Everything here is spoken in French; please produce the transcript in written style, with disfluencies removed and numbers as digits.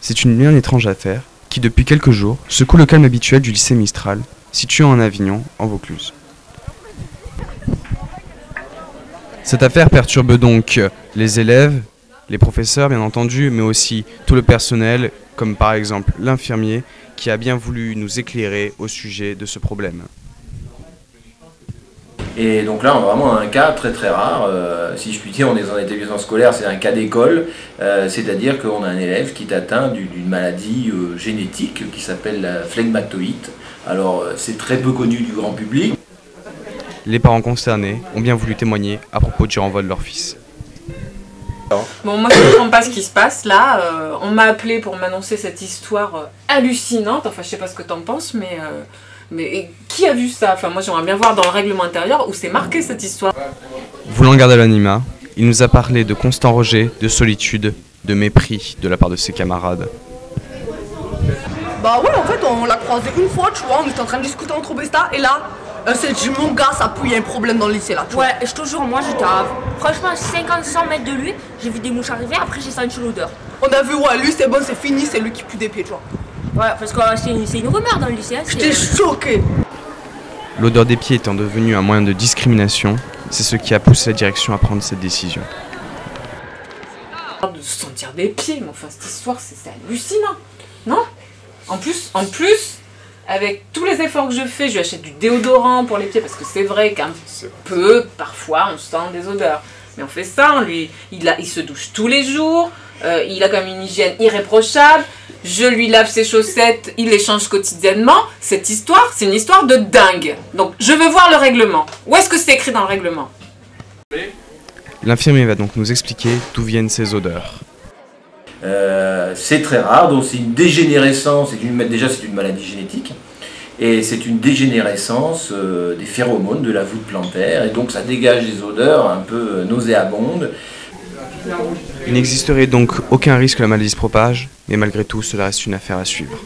C'est une bien étrange affaire qui, depuis quelques jours, secoue le calme habituel du lycée Mistral, situé en Avignon, en Vaucluse. Cette affaire perturbe donc les élèves, les professeurs bien entendu, mais aussi tout le personnel, comme par exemple l'infirmier, qui a bien voulu nous éclairer au sujet de ce problème. Et donc là, on a vraiment un cas très très rare. Si je puis dire, on est dans un établissement scolaire, c'est un cas d'école, c'est-à-dire qu'on a un élève qui est atteint d'une maladie génétique qui s'appelle la phlegmatoïde. Alors, c'est très peu connu du grand public. Les parents concernés ont bien voulu témoigner à propos du renvoi de leur fils. Bon, moi je ne comprends pas ce qui se passe là. On m'a appelé pour m'annoncer cette histoire hallucinante. Enfin, je sais pas ce que t'en penses, mais qui a vu ça? Enfin, moi j'aimerais bien voir dans le règlement intérieur où c'est marqué cette histoire. Voulant garder l'anonymat, il nous a parlé de constant rejet, de solitude, de mépris de la part de ses camarades. Bah ouais, en fait, on l'a croisé une fois, tu vois, on était en train de discuter entre Besta, et là, c'est du mon gars, ça pue, il y a un problème dans le lycée là, tu vois. Ouais, je te jure, moi j'étais à franchement 50-100 mètres de lui, j'ai vu des mouches arriver, après j'ai senti l'odeur. On a vu, ouais, lui c'est bon, c'est fini, c'est lui qui pue des pieds, tu vois. Ouais, parce que c'est une rumeur dans le lycée. Hein, j'étais choqué. L'odeur des pieds étant devenue un moyen de discrimination, c'est ce qui a poussé la direction à prendre cette décision. De sentir des pieds, mais enfin cette histoire c'est hallucinant, non? En plus, avec tous les efforts que je fais, je lui achète du déodorant pour les pieds, parce que c'est vrai qu'un peu, parfois, on sent des odeurs. Mais on fait ça, lui, il se douche tous les jours, il a quand même une hygiène irréprochable, je lui lave ses chaussettes, il les change quotidiennement. Cette histoire, c'est une histoire de dingue. Donc, je veux voir le règlement. Où est-ce que c'est écrit dans le règlement? L'infirmier va donc nous expliquer d'où viennent ces odeurs. C'est très rare, donc c'est une dégénérescence, déjà c'est une maladie génétique, et c'est une dégénérescence des phéromones de la voûte plantaire, et donc ça dégage des odeurs un peu nauséabondes. Il n'existerait donc aucun risque que la maladie se propage, mais malgré tout, cela reste une affaire à suivre.